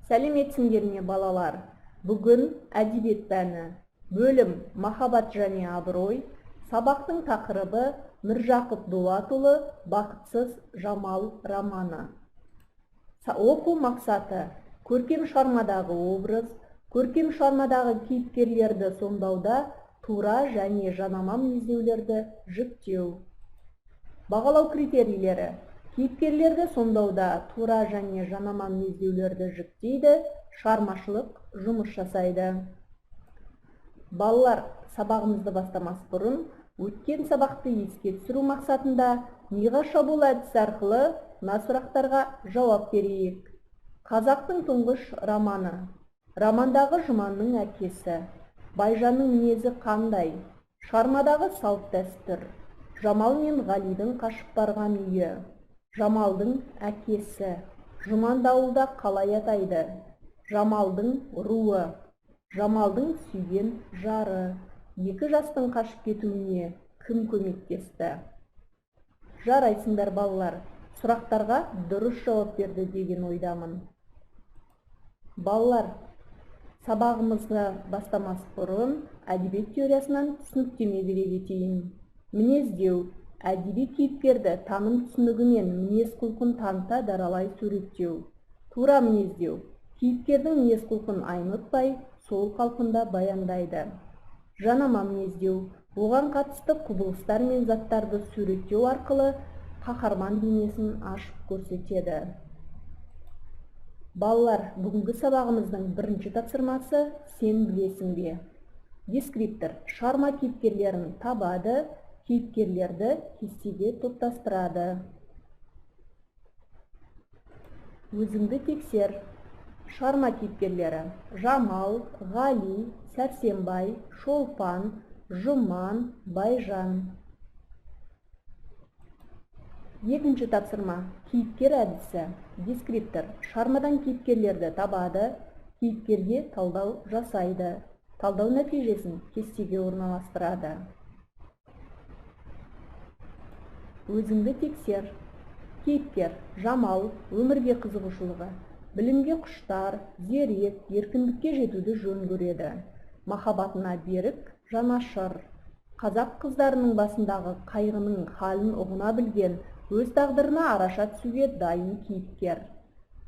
Сәлеметсіңдер ме балалар? Бүгін әдебиет пәні. Бөлім махаббат және абырой. Сабақтың тақырыбы Міржақып Дулатұлы «Бақытсыз жамал» романы. Оқу мақсаты: көркем шығармадағы образ, көркем шығармадағы кейіпкерлерді сомдауда тура және жанама мінездеулерді жіктеу. Бағалау критерийлері: кейіпкерлерді сомдауда тура және жанама мінездеулерді жіктейді, шығармашылық жұмыс жасайды. Балалар, сабағымызды бастамас бұрын өткен сабақты еске түсіру мақсатында миға шабуыл әдісі арқылы мына сұрақтарға жауап берейік. Қазақтың тұңғыш романы. Романдағы Жұманның әкесі. Байжанның мінезі қандай? Шығармадағы салт дәстүр. Жамал мен Ғалидің қашып барған үйі. Жамалдың әкесі. Жұманды ауылда қалай атайды? Жамалдың руы. Жамалдың сүйген жары. Екі жастың қашып кетуіне кім көмектесті? Жарайсыңдар балалар, сұрақтарға дұрыс жауап берді деген ойдамын. Балалар, сабағымызды бастамас бұрын әдебиет теориясынан түсініктеме бере кетейін. Мінездеу: әдеби кейіпкерді таным түсінігімен мінез құлқын таныта даралай суреттеу. Тура мінездеу: кейіпкердің мінез құлқын айнытпай, сол қалпында баяндайды. Жанама мінездеу: оған қатысты құбылыстар мен заттарды суреттеу арқылы қаһарман бейнесін ашып көрсетеді. Балалар, бүгінгі сабағымыздың бірінші тапсырмасы сен білесің бе? Дескриптор: шығарма кейіпкерлерін табады, кейіпкерлерді кестеге топтастырады. Өзіңді тексер. Шығарма кейіпкерлері: Жамал, Ғали, Сәрсенбай, Шолпан, Жұман, Байжан. Екінші тапсырма: кейіпкер әдісі. Дескриптор: шығармадан кейіпкерлерді табады, кейіпкерге талдау жасайды. Талдау нәтижесін кестеге орналастырады. Өзіңді тексер. Кейіпкер: Жамал, өмірге қызығушылығы, білімге құштар, зерек, еркіндікке жетуді жөн көреді. Махаббатына берік, жанашыр. Қазақ қыздарының басындағы қайғының халін ұғына білген, өз тағдырына араша түсуге дайын кейіпкер.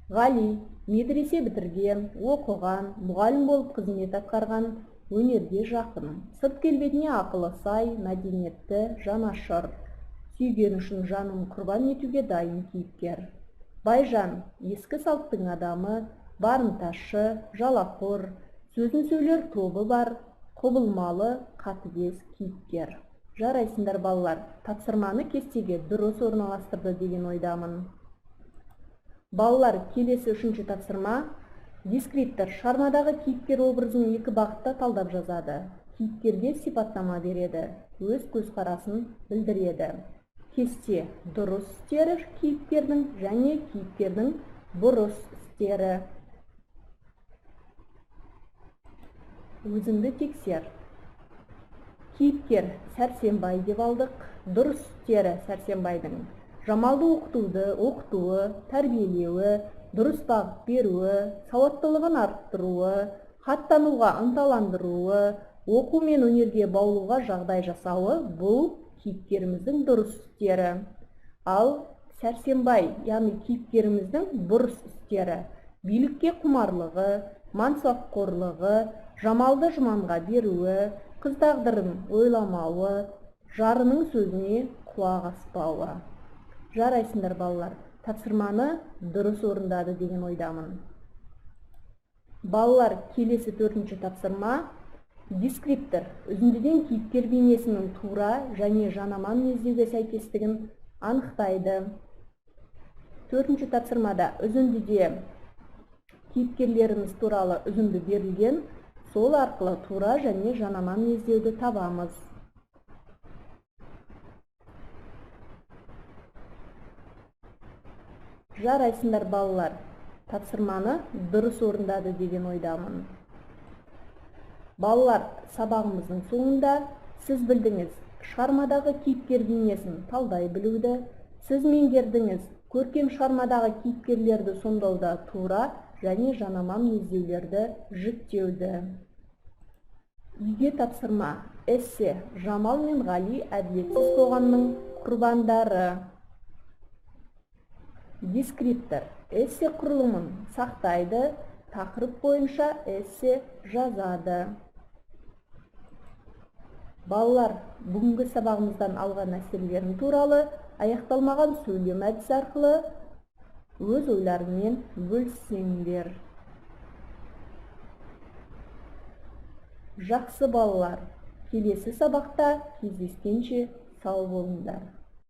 Ғали: медресе бітірген, оқыған, мұғалім болып қызмет атқарған, өнерге жақын, сырт келбетіне ақылы сай, мәдениетті, жанашыр. Сүйген үшін жанын құрбан етуге дайын кейіпкер. Байжан: ескі салттың адамы, барымташы, жалақор, сөзін сөйлер тобы бар, құбылмалы, қатыгез кейіпкер. Жарайсыңдар балалар, тапсырманы кестеге дұрыс орналастырды деген ойдамын. Балалар, келесі үшінші тапсырма. Дескриптор шығармадағы кейіпкер образын екі бағытта талдап жазады. Кейіпкерге сипаттама береді, өз көзқарасын білдіреді. Кесте: дұрыс істері кейіпкердің және кейіпкердің бұрыс істері. Өзіңді тексер. Кейіпкер Сәрсенбай деп алдық. Дұрыс істері Сәрсенбайдың: Жамалды оқытуы, тәрбиелеуі, дұрыс бағыт беруі, сауаттылығын арттыруы, хаттануға ынталандыруы, оқу мен өнерге баулуға жағдай жасауы — бұл кейіпкеріміздің дұрыс істері. Ал Сәрсенбай, яғни кейіпкеріміздің бұрыс істері: билікке құмарлығы, мансапқорлығы, Жамалды Жұманға беруі, қыз тағдырын ойламауы, жарының сөзіне құлақ аспауы. Жарайсыңдар балалар, тапсырманы дұрыс орындады деген ойдамын. Балалар, келесі төртінші тапсырма. Дескриптор үзіндіден кейіпкер бейнесінің тура және жанама мінездеуге сәйкестігін анықтайды. Төртінші тапсырмада үзіндіде кейіпкерлеріміз туралы үзінді берілген, сол арқылы тура және жанама мінездеуді табамыз. Жарайсыңдар балалар, тапсырманы дұрыс орындады деген ойдамын. Балалар, сабағымыздың соңында сіз білдіңіз, шығармадағы кейіпкер бейнесін талдай білуді, сіз меңгердіңіз, Көркем шығармадағы кейіпкерлерді сомдауда тура және жанама мінездеулерді жіктеуді. Үйге тапсырма. Эссе. Жамал мен Ғали әділетсіз қоғамның құрбандары. Дескриптор. Эссе құрылымын сақтайды, тақырып бойынша эссе жазады. Балалар, бүгінгі сабағымыздан алған әсерлерің туралы аяқталмаған сөйлем әдісі арқылы өз ойларыңмен бөліссеңдер. Жақсы балалар, келесі сабақта кездескенше сау болыңдар.